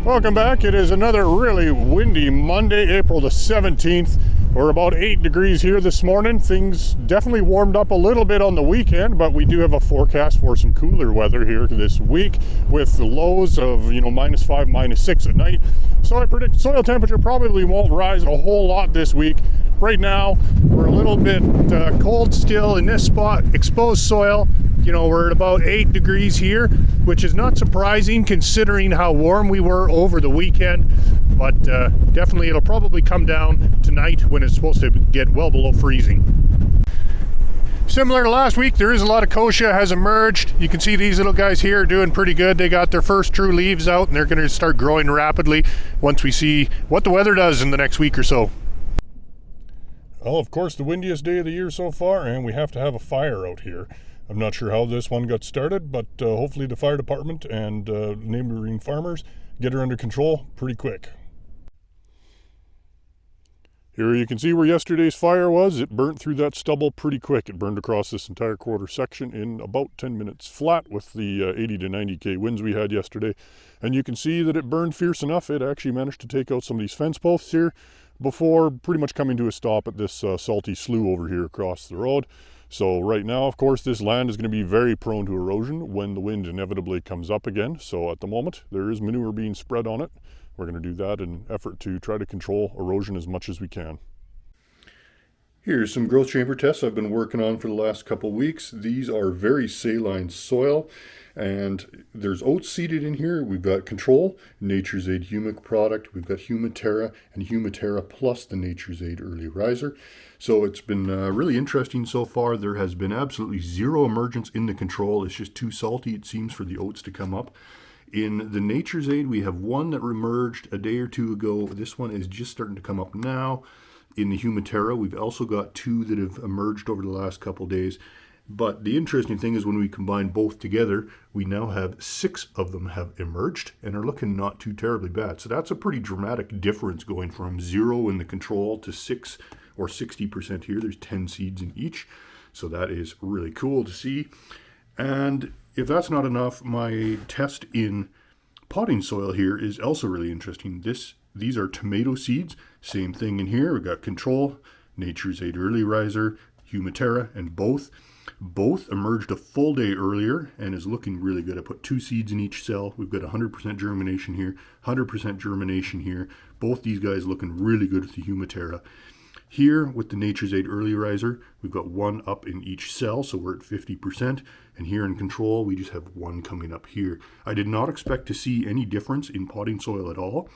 Welcome back. It is another really windy Monday, April the 17th. We're about 8 degrees here this morning. Things definitely warmed up a little bit on the weekend, but we do have a forecast for some cooler weather here this week with lows of, -5, -6 at night. So I predict soil temperature probably won't rise a whole lot this week. Right now, we're a little bit cold still in this spot, exposed soil. We're at about 8 degrees here, which is not surprising considering how warm we were over the weekend. But definitely it'll probably come down tonight when it's supposed to get well below freezing. Similar to last week, there is a lot of kochia has emerged. You can see these little guys here are doing pretty good. They got their first true leaves out and they're going to start growing rapidly once we see what the weather does in the next week or so. Well, of course, the windiest day of the year so far, and we have to have a fire out here. I'm not sure how this one got started, but hopefully the fire department and neighboring farmers get her under control pretty quick. Here you can see where yesterday's fire was. It burnt through that stubble pretty quick. It burned across this entire quarter section in about 10 minutes flat with the 80 to 90k winds we had yesterday. And you can see that it burned fierce enough. It actually managed to take out some of these fence posts here before pretty much coming to a stop at this salty slough over here across the road. So right now, of course, this land is going to be very prone to erosion when the wind inevitably comes up again. So at the moment, there is manure being spread on it. We're going to do that in an effort to try to control erosion as much as we can. Here's some growth chamber tests I've been working on for the last couple weeks. These are very saline soil, and there's oats seeded in here. We've got Control, Natures Aid Humic product. We've got Humaterra and Humaterra plus the Natures Aid Early Riser. So it's been really interesting so far. There has been absolutely zero emergence in the Control. It's just too salty, it seems, for the oats to come up. In the Nature's Aid, we have one that emerged a day or two ago. This one is just starting to come up now. In the Humaterra, we've also got two that have emerged over the last couple days. But the interesting thing is when we combine both together, we now have 6 of them have emerged and are looking not too terribly bad. So that's a pretty dramatic difference going from 0 in the Control to 6 or 60% here. There's 10 seeds in each. So that is really cool to see. And if that's not enough, my test in potting soil here is also really interesting. These are tomato seeds. Same thing in here. We've got Control, Nature's Aid Early Riser, Humaterra, and both emerged a full day earlier and is looking really good. I put 2 seeds in each cell. We've got 100% germination here, 100% germination here. Both these guys looking really good with the Humaterra. Here with the Nature's Aid Early Riser, we've got 1 up in each cell, so we're at 50%. And here in Control, we just have 1 coming up here. I did not expect to see any difference in potting soil at all.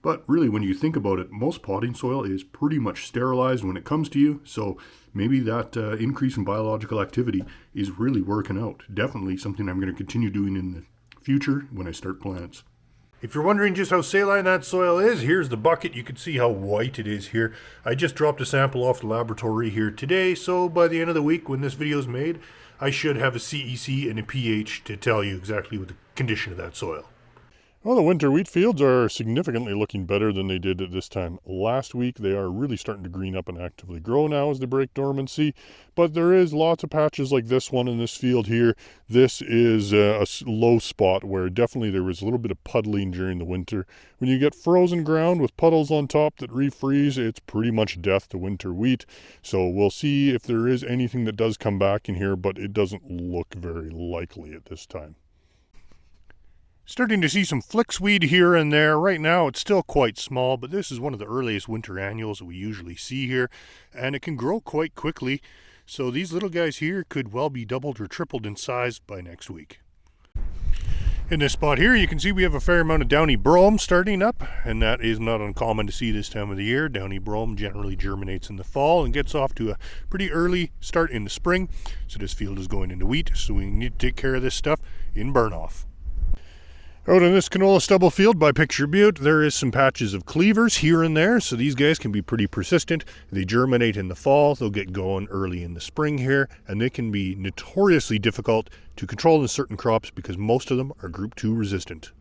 But really, when you think about it, most potting soil is pretty much sterilized when it comes to you. So maybe that increase in biological activity is really working out. Definitely something I'm going to continue doing in the future when I start plants. If you're wondering just how saline that soil is, here's the bucket. You can see how white it is here. I just dropped a sample off the laboratory here today, so by the end of the week when this video is made, I should have a CEC and a pH to tell you exactly what the condition of that soil. Well, the winter wheat fields are significantly looking better than they did at this time last week. They are really starting to green up and actively grow now as they break dormancy. But there is lots of patches like this one in this field here. This is a low spot where definitely there was a little bit of puddling during the winter. When you get frozen ground with puddles on top that refreeze, it's pretty much death to winter wheat. So we'll see if there is anything that does come back in here, but it doesn't look very likely at this time. Starting to see some flicksweed here and there. Right now it's still quite small, but this is one of the earliest winter annuals that we usually see here, and it can grow quite quickly. So these little guys here could well be doubled or tripled in size by next week. In this spot here, you can see we have a fair amount of downy brome starting up, and that is not uncommon to see this time of the year. Downy brome generally germinates in the fall and gets off to a pretty early start in the spring. So this field is going into wheat, so we need to take care of this stuff in burn off. Out in this canola stubble field by Picture Butte, there is some patches of cleavers here and there, so these guys can be pretty persistent. They germinate in the fall, they'll get going early in the spring here, and they can be notoriously difficult to control in certain crops because most of them are Group 2 resistant.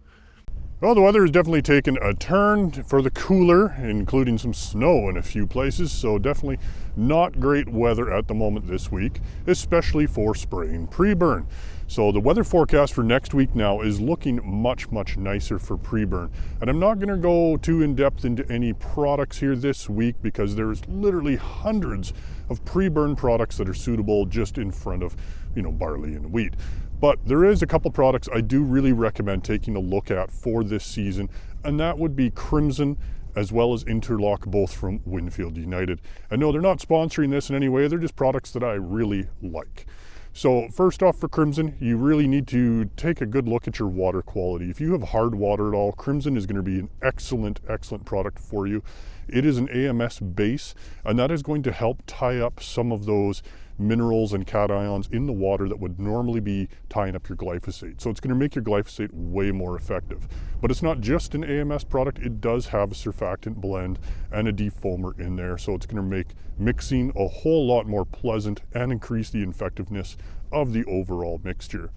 Well, the weather has definitely taken a turn for the cooler, including some snow in a few places, so definitely not great weather at the moment this week, especially for spraying pre-burn. So the weather forecast for next week now is looking much nicer for pre-burn. And I'm not going to go too in-depth into any products here this week because there's literally hundreds of pre-burn products that are suitable just in front of, barley and wheat. But there is a couple products I do really recommend taking a look at for this season, and that would be Crimson as well as Interlock, both from Winfield United. And no, they're not sponsoring this in any way, they're just products that I really like. So first off, for Crimson, you really need to take a good look at your water quality. If you have hard water at all, Crimson is going to be an excellent product for you. It is an AMS base, and that is going to help tie up some of those minerals and cations in the water that would normally be tying up your glyphosate. So it's going to make your glyphosate way more effective. But it's not just an AMS product, it does have a surfactant blend and a defoamer in there. So it's going to make mixing a whole lot more pleasant and increase the effectiveness of the overall mixture.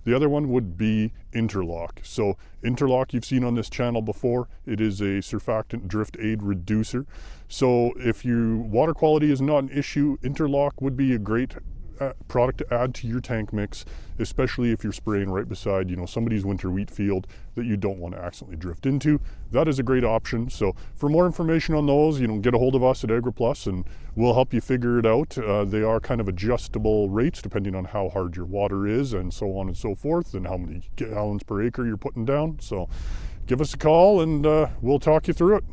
The other one would be Interlock. So Interlock you've seen on this channel before. It is a surfactant drift aid reducer. So if your water quality is not an issue, Interlock would be a great product to add to your tank mix, especially if you're spraying right beside, somebody's winter wheat field that you don't want to accidentally drift into. That is a great option. So for more information on those, get a hold of us at AgroPlus and we'll help you figure it out. They are kind of adjustable rates depending on how hard your water is and so on and so forth, and how many gallons per acre you're putting down. So give us a call and we'll talk you through it.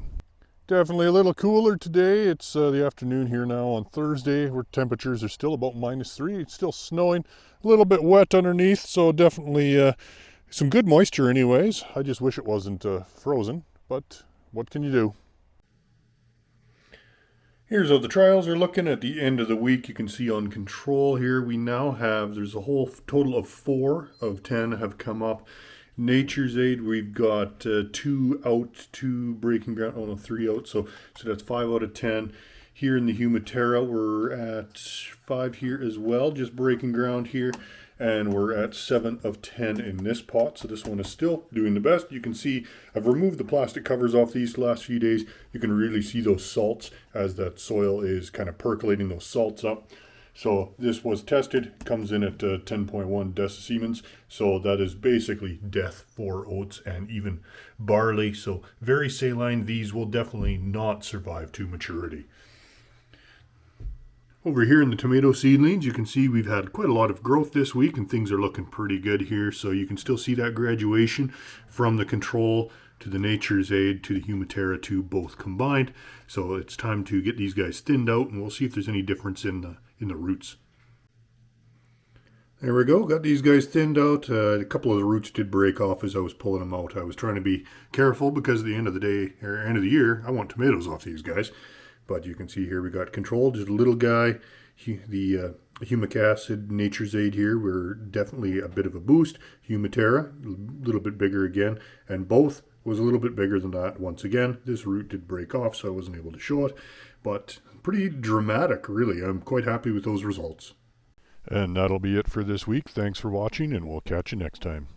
Definitely a little cooler today. It's the afternoon here now on Thursday, where temperatures are still about -3. It's still snowing, a little bit wet underneath, so definitely some good moisture anyways. I just wish it wasn't frozen, but what can you do? Here's how the trials are looking at the end of the week. You can see on control here, we now have, there's a whole total of 4 of 10 have come up. Nature's Aid, we've got 2 out, 2 breaking ground, 3 out, so that's 5 out of 10. Here in the Humaterra, we're at 5 here as well, just breaking ground here, and we're at 7 of 10 in this pot, so this one is still doing the best. You can see I've removed the plastic covers off these the last few days. You can really see those salts as that soil is kind of percolating those salts up. So this was tested, comes in at 10.1 decisiemens, so that is basically death for oats and even barley. So very saline, these will definitely not survive to maturity. Over here in the tomato seedlings, you can see we've had quite a lot of growth this week and things are looking pretty good here. So you can still see that graduation from the control to the Nature's Aid to the Humaterra 2 both combined. So it's time to get these guys thinned out and we'll see if there's any difference in the roots. There we go, got these guys thinned out. A couple of the roots did break off as I was pulling them out. I was trying to be careful because at the end of the day, or end of the year, I want tomatoes off these guys. But you can see here we got control, just a little guy. The humic acid Nature's Aid here were definitely a bit of a boost. Humaterra, a little bit bigger again, and both was a little bit bigger than that. Once again, this root did break off, so I wasn't able to show it, but pretty dramatic, really. I'm quite happy with those results. And that'll be it for this week. Thanks for watching, and we'll catch you next time.